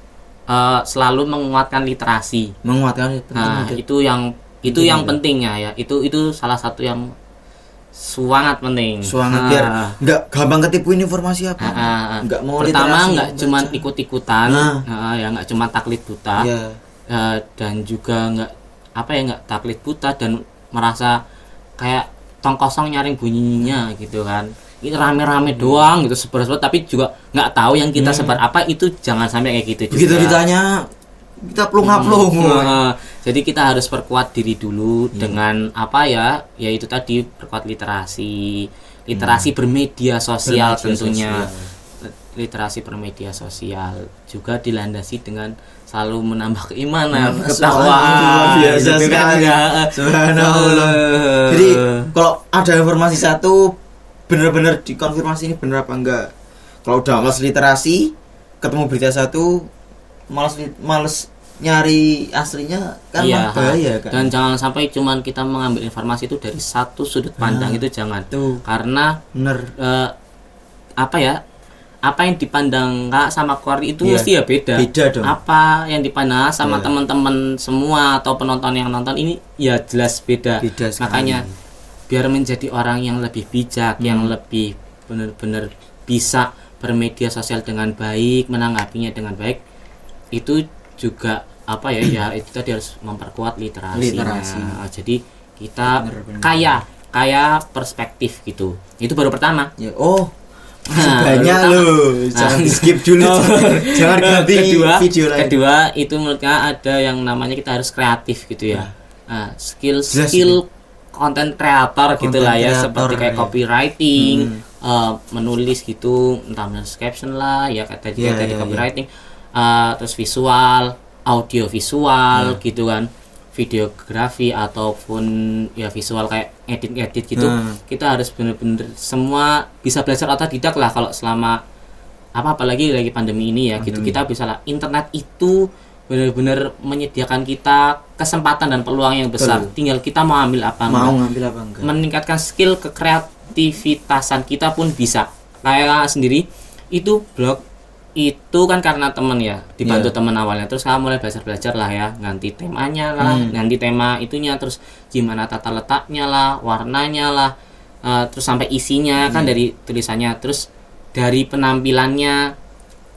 Speaker 2: selalu menguatkan literasi.
Speaker 3: Menguatkan itu
Speaker 2: Nah,
Speaker 3: penting
Speaker 2: itu yang pentingnya ya. Itu salah satu yang sangat penting.
Speaker 3: Suangat
Speaker 2: Nah,
Speaker 3: biar nggak gampang ketipuin informasi apa. Nggak mau
Speaker 2: pertama
Speaker 3: literasi,
Speaker 2: nggak cuma
Speaker 3: baca.
Speaker 2: ikut-ikutan,
Speaker 3: Nah.
Speaker 2: ya nggak cuma taklid buta,
Speaker 3: Iya.
Speaker 2: dan juga nggak taklid buta dan merasa kayak tong kosong nyaring bunyinya gitu kan. Ini rame-rame doang gitu sebar-sebar tapi juga nggak tahu yang kita sebar apa, itu jangan sampai kayak gitu
Speaker 3: Begitu
Speaker 2: juga.
Speaker 3: ditanya kita plung-plung.
Speaker 2: Jadi kita harus perkuat diri dulu dengan apa ya itu tadi, perkuat literasi bermedia sosial tentunya. Literasi bermedia sosial juga dilandasi dengan selalu menambah keimanan, ketakwaan.
Speaker 3: Luar biasa
Speaker 2: gitu kan,
Speaker 3: sekali.
Speaker 2: ya.
Speaker 3: Subhanallah. Jadi kalau ada informasi satu benar-benar dikonfirmasi ini benar apa enggak. Kalau udah males literasi, ketemu berita satu males nyari aslinya kan
Speaker 2: Iya,
Speaker 3: bahaya kan.
Speaker 2: dan jangan sampai cuman kita mengambil informasi itu dari satu sudut pandang, itu jangan.
Speaker 3: Tuh.
Speaker 2: Karena
Speaker 3: Bener.
Speaker 2: apa yang dipandang Kak sama Kordi itu
Speaker 3: Iya.
Speaker 2: mesti ya beda.
Speaker 3: Beda dong.
Speaker 2: Apa yang dipandang sama
Speaker 3: Iya.
Speaker 2: teman-teman semua atau penonton yang nonton ini ya jelas beda.
Speaker 3: Beda sekali.
Speaker 2: Makanya biar menjadi orang yang lebih bijak, yang lebih benar-benar bisa bermedia sosial dengan baik, menanggapinya dengan baik, itu juga apa ya itu tadi harus memperkuat literasinya.
Speaker 3: Literasi.
Speaker 2: Jadi kita
Speaker 3: Bener.
Speaker 2: kaya perspektif gitu. Itu baru pertama.
Speaker 3: Ya, oh.
Speaker 2: Nah,
Speaker 3: Banyak
Speaker 2: baru
Speaker 3: loh. Jangan di skip dulu. Jangan ganti video lain.
Speaker 2: kedua itu menurutnya ada yang namanya kita harus kreatif gitu ya. Nah, skill
Speaker 3: Jelas
Speaker 2: content creator gitu lah ya,
Speaker 3: creator,
Speaker 2: seperti kayak
Speaker 3: ya.
Speaker 2: copywriting, menulis gitu, entah menulis caption lah ya, kayak tadi
Speaker 3: Iya,
Speaker 2: tadi
Speaker 3: iya,
Speaker 2: copywriting, terus visual, audio visual gitu kan, videografi ataupun ya visual kayak edit gitu. Kita harus bener-bener semua bisa belajar otodidak lah kalau selama apalagi lagi pandemi ini ya gitu. Kita bisa lah, internet itu benar-benar menyediakan kita kesempatan dan peluang yang besar. Tinggal kita mau ambil apa
Speaker 3: Mau
Speaker 2: enggak.
Speaker 3: ngambil apa enggak?
Speaker 2: Meningkatkan skill kekreativitasan kita pun bisa. Kayak sendiri itu blog itu kan karena temen ya, dibantu
Speaker 3: Iya.
Speaker 2: temen awalnya, terus kamu mulai belajar lah ya, ganti temanya lah, ganti tema itunya, terus gimana tata letaknya lah, warnanya lah, terus sampai isinya kan dari tulisannya, terus dari penampilannya,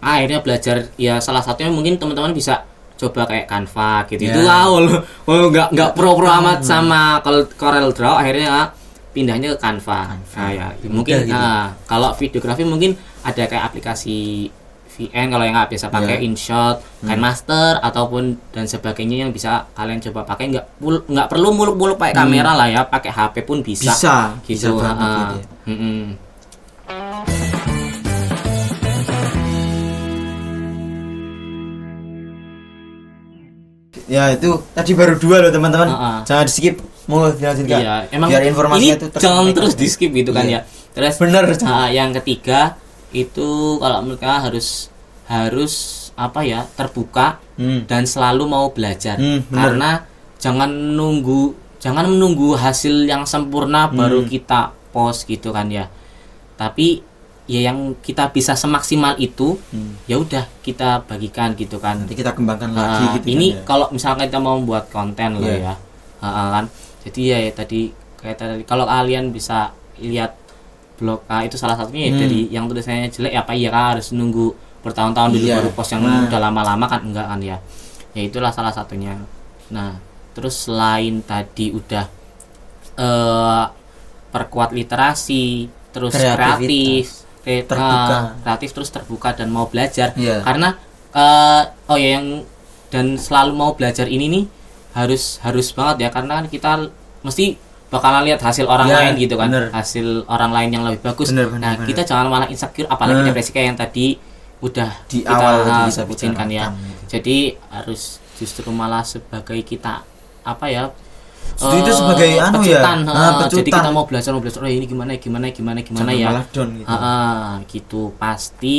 Speaker 2: akhirnya belajar ya. Salah satunya mungkin teman-teman bisa coba kayak Canva gitu. Itu nggak pro amat sama kalau Corel Draw, akhirnya pindahnya ke Canva. Nah, ya mungkin
Speaker 3: gitu.
Speaker 2: kalau videografi mungkin ada kayak aplikasi VN kalau yang nggak biasa pakai InShot, KineMaster ataupun dan sebagainya yang bisa kalian coba pakai. Nggak perlu muluk-muluk pakai kamera lah ya, pakai HP pun bisa.
Speaker 3: Bisa
Speaker 2: Gitu.
Speaker 3: banget gitu ya. Ya itu tadi baru 2 loh teman-teman. Jangan di skip. Mau dilanjutkan.
Speaker 2: Iya, emang
Speaker 3: biar informasinya
Speaker 2: ini
Speaker 3: itu
Speaker 2: jangan terus di skip gitu kan
Speaker 3: Iya.
Speaker 2: ya. Terus
Speaker 3: Bener.
Speaker 2: yang ketiga itu kalau menurut saya harus apa ya, terbuka dan selalu mau belajar.
Speaker 3: Bener.
Speaker 2: Karena jangan menunggu hasil yang sempurna baru kita post gitu kan ya. Tapi ya yang kita bisa semaksimal itu ya udah kita bagikan gitu kan.
Speaker 3: Nanti kita kembangkan lagi gitu.
Speaker 2: Ini
Speaker 3: kan, ya.
Speaker 2: kalau misalkan kita mau buat konten loh
Speaker 3: Iya.
Speaker 2: ya. Kan. Jadi ya tadi kayak tadi kalau kalian bisa lihat blog itu salah satunya ya dari yang tulisannya jelek apa ya kan harus nunggu bertahun-tahun dulu
Speaker 3: Iya.
Speaker 2: baru post yang udah lama-lama kan enggak kan ya. Ya itulah salah satunya. Nah, terus selain tadi udah perkuat literasi, terus
Speaker 3: Kreativitas.
Speaker 2: kreatif terus terbuka dan mau belajar.
Speaker 3: Iya.
Speaker 2: Karena yang dan selalu mau belajar ini nih harus banget ya, karena kan kita mesti bakalan lihat hasil orang
Speaker 3: Ya,
Speaker 2: lain gitu kan,
Speaker 3: bener.
Speaker 2: hasil orang lain yang lebih bagus.
Speaker 3: Bener.
Speaker 2: Kita jangan malah insecure, apalagi depresi kayak yang tadi udah
Speaker 3: Di
Speaker 2: kita
Speaker 3: awal tadi kita
Speaker 2: sebutin kan ya.
Speaker 3: bicarakan gitu.
Speaker 2: Jadi harus justru malah sebagai kita apa ya?
Speaker 3: Itu sebagai anu ya.
Speaker 2: pecutan, jadi
Speaker 3: Pecutan.
Speaker 2: kita mau belajar ini gimana
Speaker 3: Jangan
Speaker 2: ya.
Speaker 3: malah down gitu.
Speaker 2: Gitu pasti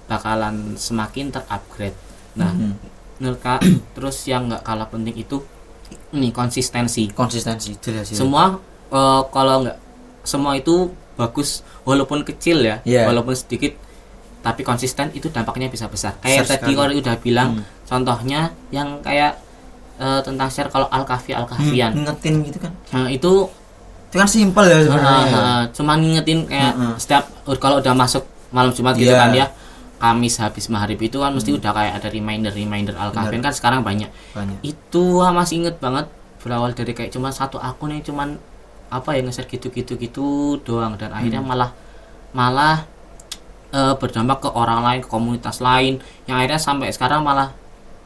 Speaker 2: bakalan semakin terupgrade. Nah, menurut Kak, terus yang nggak kalah penting itu nih konsistensi.
Speaker 3: Konsistensi jelas ya.
Speaker 2: Semua kalau nggak semua itu bagus walaupun kecil ya,
Speaker 3: Iya.
Speaker 2: walaupun sedikit, tapi konsisten itu dampaknya bisa besar. Kayak
Speaker 3: Besar
Speaker 2: tadi
Speaker 3: sekali.
Speaker 2: Kori udah bilang contohnya yang kayak tentang share kalau Al-Kahfian.
Speaker 3: Ngetin gitu kan.
Speaker 2: Nah, itu
Speaker 3: kan simpel ya sebenarnya.
Speaker 2: cuman ngingetin kayak setiap kalau udah masuk malam Jumat gitu
Speaker 3: Iya.
Speaker 2: kan ya, Kamis habis maghrib itu kan mesti udah kayak ada reminder Al-Kahfian kan sekarang banyak.
Speaker 3: Banyak.
Speaker 2: Itu masih inget banget berawal dari kayak cuma satu akun yang cuman apa ya nge-share gitu doang, dan akhirnya malah berdampak ke orang lain, ke komunitas lain, yang akhirnya sampai sekarang malah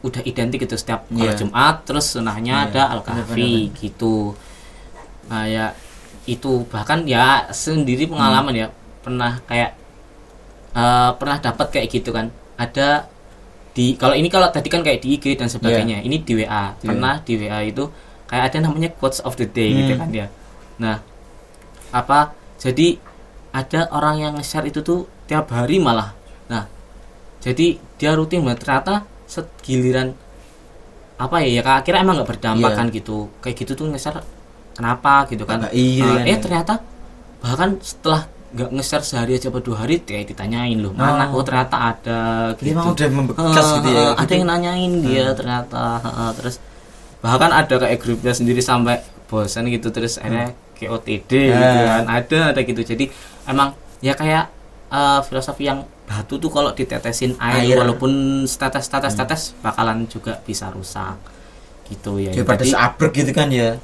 Speaker 2: udah identik gitu, setiap kalau Jumat terus sunahnya ada Al-Kahfi gitu. Nah ya itu bahkan ya sendiri pengalaman ya, pernah kayak pernah dapat kayak gitu kan, ada di kalau tadi kan kayak di IG dan sebagainya, ini di WA pernah di WA itu kayak ada namanya quotes of the day gitu kan ya. Nah apa jadi ada orang yang nge-share itu tuh tiap hari malah. Nah jadi dia rutin banget, ternyata giliran apa ya akhirnya emang nggak berdampak kan gitu, kayak gitu tuh nge-share kenapa gitu kan. Ternyata bahkan setelah nggak nge-share sehari aja atau 2 hari kayak ditanyain loh mana, ternyata ada gitu.
Speaker 3: Dia emang udah membekas gitu ya.
Speaker 2: Ada yang nanyain dia ternyata. Terus bahkan ada kayak grupnya sendiri sampai bosan gitu, terus akhirnya kayak OTD gitu kan, ada gitu. Jadi emang ya kayak filosofi yang batu tuh kalau ditetesin air walaupun tetes bakalan juga bisa rusak gitu ya.
Speaker 3: Daripada seabrek gitu kan ya.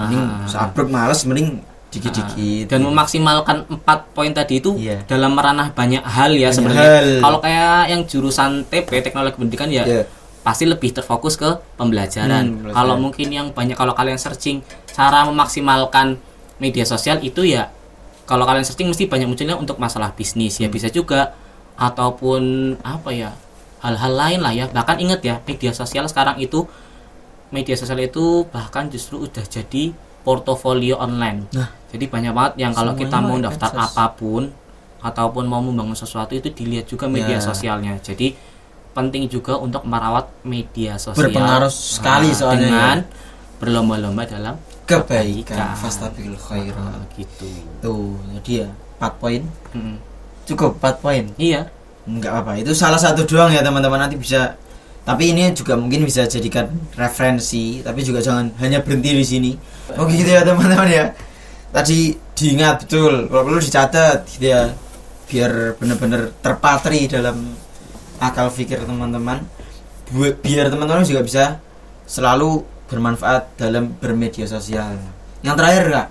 Speaker 3: Mending seabrek males, mending dikit-dikit.
Speaker 2: Dan memaksimalkan 4 poin tadi itu dalam meranah banyak hal ya sebenarnya. Kalau kayak yang jurusan TP teknologi pendidikan ya pasti lebih terfokus ke pembelajaran. Kalau mungkin yang banyak, kalau kalian searching cara memaksimalkan media sosial itu ya, kalau kalian searching mesti banyak munculnya untuk masalah bisnis ya, bisa juga ataupun apa ya, hal-hal lain lah ya. Bahkan ingat ya, media sosial itu bahkan justru udah jadi portofolio online. Jadi banyak banget yang kalau kita mau daftar apapun ataupun mau membangun sesuatu itu dilihat juga media sosialnya. Jadi penting juga untuk merawat media sosial.
Speaker 3: Berpengaruh sekali soalnya
Speaker 2: dengan berlomba-lomba dalam
Speaker 3: kebaikan. Fastabiqul khairat gitu. Tuh, jadi ya 4 poin. Cukup 4 poin.
Speaker 2: Iya.
Speaker 3: Enggak apa-apa. Itu salah satu doang ya teman-teman, nanti bisa. Tapi ini juga mungkin bisa jadikan referensi, tapi juga jangan hanya berhenti di sini. Oke gitu ya teman-teman ya. Tadi diingat betul, kalau perlu dicatat gitu ya, biar benar-benar terpatri dalam akal pikir teman-teman. Biar teman-teman juga bisa selalu bermanfaat dalam bermedia sosial. Yang terakhir Kak,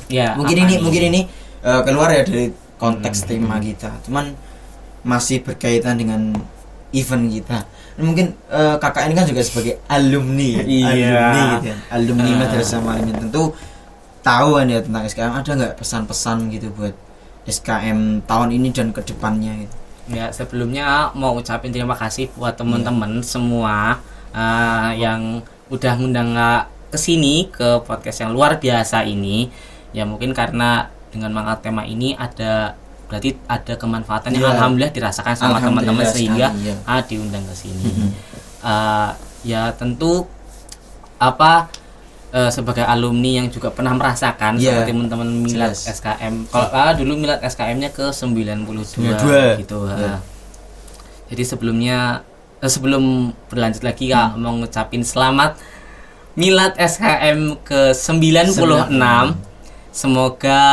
Speaker 2: ya,
Speaker 3: mungkin ini keluar ya dari konteks tema kita, cuman masih berkaitan dengan event kita. Mungkin kakak ini kan juga sebagai alumni gitu ya. Alumni Madrasah Muallimin, tentu tahu kan ya tentang SKM. Ada nggak pesan-pesan gitu buat SKM tahun ini dan kedepannya gitu?
Speaker 2: Ya, sebelumnya mau ucapin terima kasih buat teman-teman semua yang udah ngundang ke sini, ke podcast yang luar biasa ini. Ya mungkin karena dengan mengangkat tema ini berarti ada kemanfaatan yang alhamdulillah dirasakan sama teman-teman sehingga diundang ke sini. Ya tentu sebagai alumni yang juga pernah merasakan seperti teman-teman milad SKM. Kalau dulu milad SKM-nya ke 92 gitu. Jadi sebelum berlanjut lagi Kak, mau ngucapin selamat milad SKM ke 96. Semoga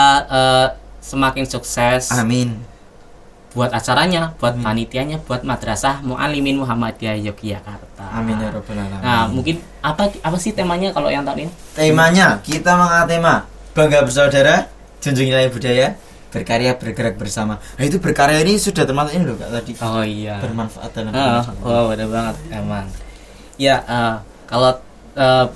Speaker 2: semakin sukses.
Speaker 3: Amin.
Speaker 2: Buat acaranya, buat panitianya, buat Madrasah Muallimin Muhammadiyah Yogyakarta.
Speaker 3: Amin ya rabbal alamin.
Speaker 2: Nah, mungkin apa sih temanya kalau yang tahun ini?
Speaker 3: Temanya kita mengangkat tema bangga bersaudara, junjung nilai budaya, berkarya bergerak bersama. Nah, itu berkarya ini sudah termasuk ini loh Kak tadi.
Speaker 2: Oh iya.
Speaker 3: Bermanfaat dalam
Speaker 2: benar banget emang. Ya, kalau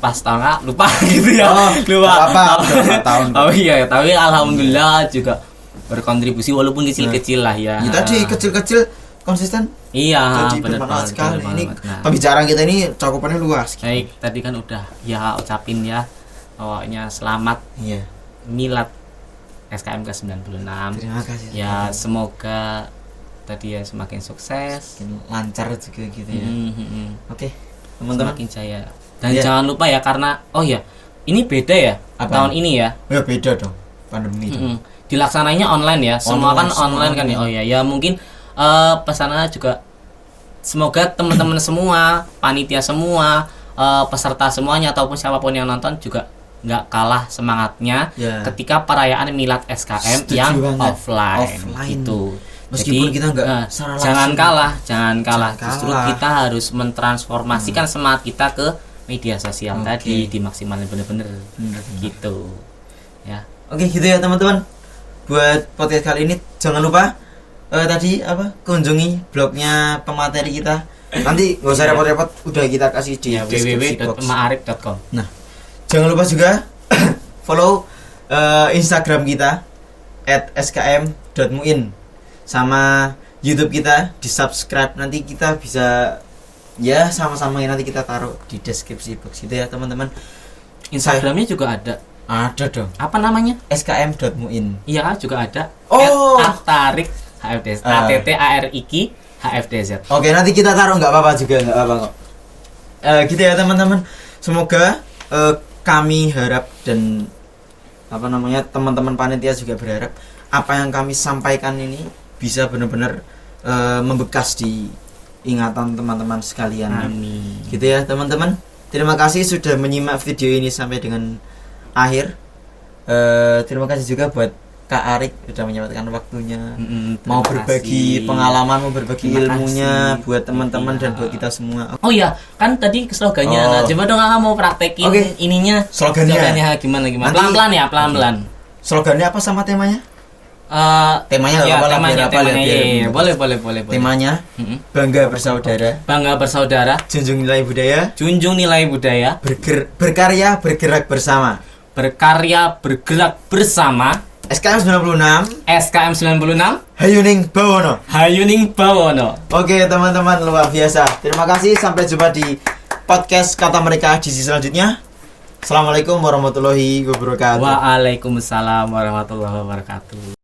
Speaker 2: pas tahun lupa gitu ya. Lupa.
Speaker 3: Tahun.
Speaker 2: Oh iya, tapi alhamdulillah juga berkontribusi walaupun kecil-kecil lah ya.
Speaker 3: Ya tadi kecil-kecil konsisten.
Speaker 2: Iya,
Speaker 3: jadi bermanfaat sekali. Ini
Speaker 2: Nah,
Speaker 3: pembicaraan kita ini cakupannya luas.
Speaker 2: Baik, tadi kan udah ya ucapin ya pokoknya selamat milad SKM ke 96.
Speaker 3: Terima kasih.
Speaker 2: Ya semoga tadi ya semakin sukses,
Speaker 3: lancar juga gitu ya. Oke, teman-teman.
Speaker 2: Semakin jaya. Dan jangan lupa ya, karena ini beda ya. Tahun ini ya.
Speaker 3: Ya beda dong. Pandemi itu.
Speaker 2: Dilaksanainya online ya. Semua kan online kan ya. Oh ya mungkin pesannya juga semoga teman-teman semua, panitia semua, peserta semuanya ataupun siapapun yang nonton juga nggak kalah semangatnya ketika perayaan milad SKM yang offline. Gitu.
Speaker 3: Meskipun
Speaker 2: jadi,
Speaker 3: kita nggak
Speaker 2: jangan kalah. Justru kita harus mentransformasikan semangat kita ke media sosial tadi, dimaksimalkan bener-bener gitu ya.
Speaker 3: Oke gitu ya teman-teman. Buat podcast kali ini jangan lupa tadi apa kunjungi blognya pemateri kita. Nanti nggak usah repot-repot, udah kita kasih di
Speaker 2: Ya,
Speaker 3: deskripsi box.
Speaker 2: www.maarif.com.
Speaker 3: Nah, jangan lupa juga follow Instagram kita @skm.muin sama YouTube kita di subscribe. Nanti kita bisa ya sama-sama nanti kita taruh di deskripsi box gitu ya teman-teman.
Speaker 2: Instagramnya juga ada.
Speaker 3: Ada dong.
Speaker 2: Apa namanya?
Speaker 3: skm.muin.
Speaker 2: Iya juga ada.
Speaker 3: Oh.
Speaker 2: @tarik HFDZ. ATTARIK HFDZ.
Speaker 3: Oke, nanti kita taruh, nggak apa-apa juga, nggak apa-apa kok. Gitu ya teman-teman. Semoga kami harap dan apa namanya teman-teman panitia juga berharap apa yang kami sampaikan ini bisa benar-benar membekas di ingatan teman-teman sekalian.
Speaker 2: Amin.
Speaker 3: Gitu ya teman-teman. Terima kasih sudah menyimak video ini sampai dengan akhir. Terima kasih juga buat Kak Arik sudah menyempatkan waktunya, mau
Speaker 2: terima
Speaker 3: berbagi
Speaker 2: kasih.
Speaker 3: pengalaman, mau berbagi
Speaker 2: Terima
Speaker 3: ilmunya
Speaker 2: kasih.
Speaker 3: buat teman-teman
Speaker 2: Iya.
Speaker 3: dan buat kita semua.
Speaker 2: Oh iya, kan tadi slogannya.
Speaker 3: Oh.
Speaker 2: Nah, coba dong Kakak mau praktekin
Speaker 3: Oke.
Speaker 2: ininya.
Speaker 3: Slogannya.
Speaker 2: Gimana?
Speaker 3: Nanti-
Speaker 2: Pelan-pelan ya, pelan-pelan.
Speaker 3: Slogannya apa sama temanya? Temanya nggak
Speaker 2: ya,
Speaker 3: apa-apa lah,
Speaker 2: temanya,
Speaker 3: biar apa,
Speaker 2: temanya,
Speaker 3: biar-
Speaker 2: iya,
Speaker 3: biar-
Speaker 2: boleh.
Speaker 3: Temanya
Speaker 2: Mm-mm.
Speaker 3: bangga bersaudara,
Speaker 2: Bangga bersaudara,
Speaker 3: junjung nilai budaya,
Speaker 2: junjung nilai budaya,
Speaker 3: berkarya bergerak bersama.
Speaker 2: berkarya bergerak bersama.
Speaker 3: SKM 96
Speaker 2: SKM 96
Speaker 3: Hayuning Bawono.
Speaker 2: Hayuning Bawono.
Speaker 3: Oke teman-teman, luar biasa. Terima kasih, sampai jumpa di podcast Kata Mereka di sesi selanjutnya. Assalamualaikum warahmatullahi wabarakatuh.
Speaker 2: Waalaikumsalam warahmatullahi wabarakatuh.